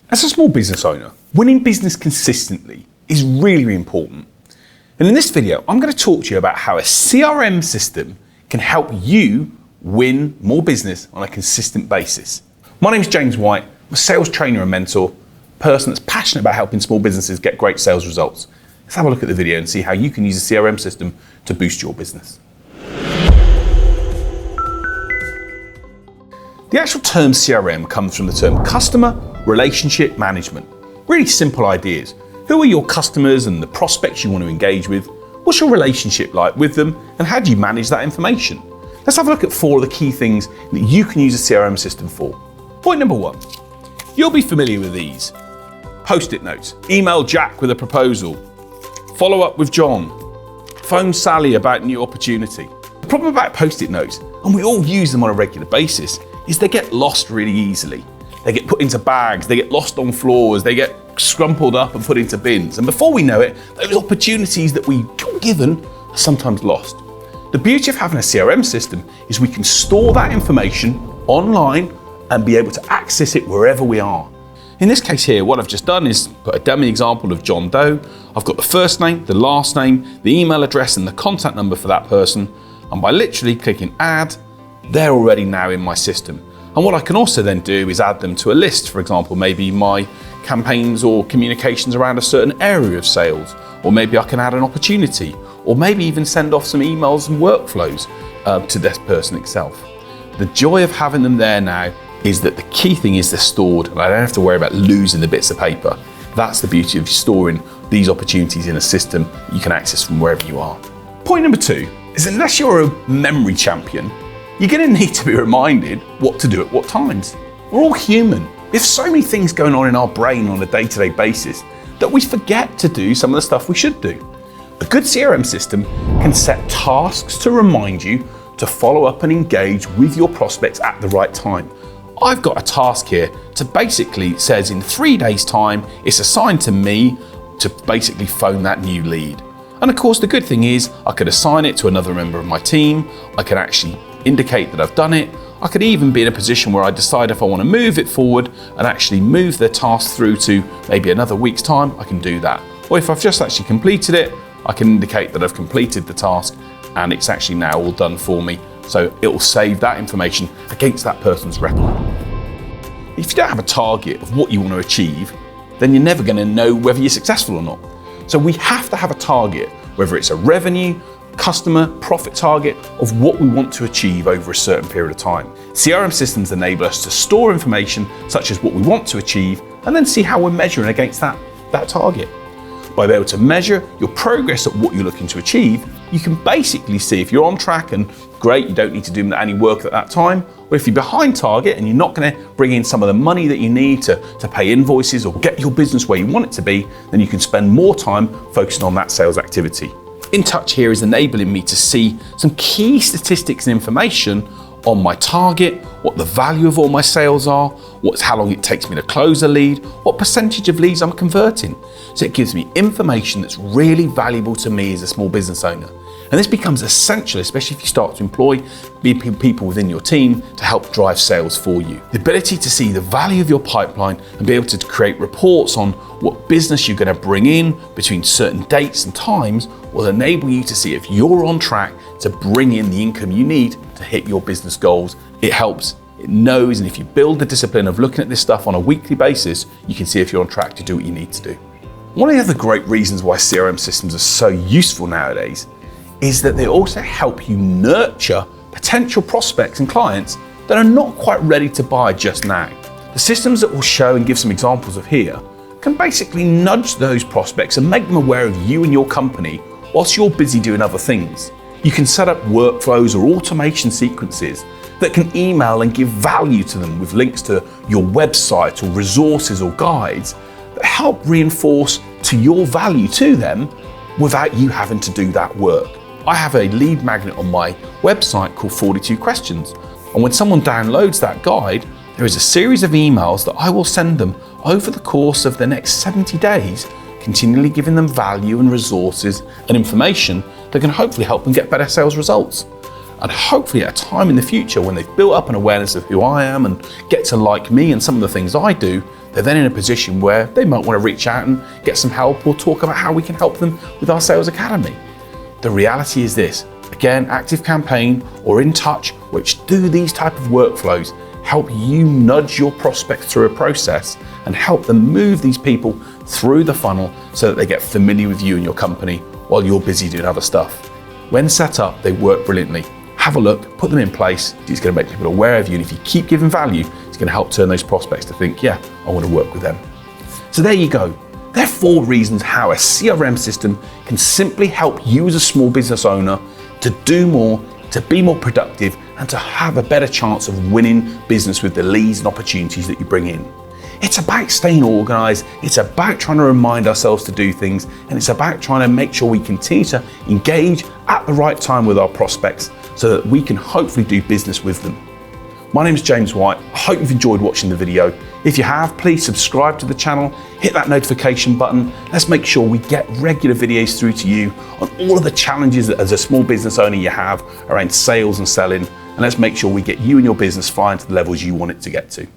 As a small business owner, winning business consistently is really, really important. And in this video, I'm going to talk to you about how a CRM system can help you win more business on a consistent basis. My name is James White. I'm a sales trainer and mentor, a person that's passionate about helping small businesses get great sales results. Let's have a look at the video and see how you can use a CRM system to boost your business. The actual term CRM comes from the term customer relationship management. Really simple ideas. Who are your customers and the prospects you want to engage with? What's your relationship like with them? And how do you manage that information? Let's have a look at 4 of the key things that you can use a CRM system for. Point number 1, you'll be familiar with these. Post-it notes, email Jack with a proposal, follow up with John, phone Sally about new opportunity. The problem about post-it notes, and we all use them on a regular basis, is they get lost really easily. They get put into bags, they get lost on floors, they get scrumpled up and put into bins. And before we know it, those opportunities that we got given are sometimes lost. The beauty of having a CRM system is we can store that information online and be able to access it wherever we are. In this case here, what I've just done is put a dummy example of John Doe. I've got the first name, the last name, the email address and the contact number for that person. And by literally clicking add, they're already now in my system. And what I can also then do is add them to a list. For example, maybe my campaigns or communications around a certain area of sales, or maybe I can add an opportunity, or maybe even send off some emails and workflows to this person itself. The joy of having them there now is that the key thing is they're stored and I don't have to worry about losing the bits of paper. That's the beauty of storing these opportunities in a system you can access from wherever you are. Point number 2 is unless you're a memory champion, you're going to need to be reminded what to do at what times. We're all human. We have so many things going on in our brain on a day-to-day basis that we forget to do some of the stuff we should do. A good CRM system can set tasks to remind you to follow up and engage with your prospects at the right time. I've got a task here to basically says in 3 days' time, it's assigned to me to basically phone that new lead. And of course, the good thing is I could assign it to another member of my team. I can actually indicate that I've done it. I could even be in a position where I decide if I want to move it forward and actually move the task through to maybe another week's time, I can do that. Or if I've just actually completed it, I can indicate that I've completed the task and it's actually now all done for me. So it will save that information against that person's record. If you don't have a target of what you want to achieve, then you're never going to know whether you're successful or not. So we have to have a target, whether it's a revenue, customer, profit target of what we want to achieve over a certain period of time. CRM systems enable us to store information such as what we want to achieve and then see how we're measuring against that target. By being able to measure your progress at what you're looking to achieve, you can basically see if you're on track and great, you don't need to do any work at that time, or if you're behind target and you're not going to bring in some of the money that you need to pay invoices or get your business where you want it to be, then you can spend more time focusing on that sales activity. In Touch here is enabling me to see some key statistics and information on my target, what the value of all my sales are, how long it takes me to close a lead, what percentage of leads I'm converting. So it gives me information that's really valuable to me as a small business owner. And this becomes essential, especially if you start to employ people within your team to help drive sales for you. The ability to see the value of your pipeline and be able to create reports on what business you're going to bring in between certain dates and times will enable you to see if you're on track to bring in the income you need to hit your business goals. It helps, it knows, and if you build the discipline of looking at this stuff on a weekly basis, you can see if you're on track to do what you need to do. One of the other great reasons why CRM systems are so useful nowadays is that they also help you nurture potential prospects and clients that are not quite ready to buy just now. The systems that we'll show and give some examples of here can basically nudge those prospects and make them aware of you and your company whilst you're busy doing other things. You can set up workflows or automation sequences that can email and give value to them with links to your website or resources or guides that help reinforce to your value to them without you having to do that work. I have a lead magnet on my website called 42 Questions. And when someone downloads that guide, there is a series of emails that I will send them over the course of the next 70 days, continually giving them value and resources and information that can hopefully help them get better sales results. And hopefully at a time in the future when they've built up an awareness of who I am and get to like me and some of the things I do, they're then in a position where they might want to reach out and get some help or talk about how we can help them with our sales academy. The reality is this, again, ActiveCampaign or In Touch, which do these type of workflows, help you nudge your prospects through a process and help them move these people through the funnel so that they get familiar with you and your company while you're busy doing other stuff. When set up, they work brilliantly. Have a look, put them in place. It's going to make people aware of you, and if you keep giving value, it's going to help turn those prospects to think, yeah, I want to work with them. So there you go. There are 4 reasons how a CRM system can simply help you as a small business owner to do more, to be more productive, and to have a better chance of winning business with the leads and opportunities that you bring in. It's about staying organized, it's about trying to remind ourselves to do things, and it's about trying to make sure we continue to engage at the right time with our prospects so that we can hopefully do business with them. My name is James White. I hope you've enjoyed watching the video. If you have, please subscribe to the channel, hit that notification button. Let's make sure we get regular videos through to you on all of the challenges that as a small business owner you have around sales and selling, and let's make sure we get you and your business flying to the levels you want it to get to.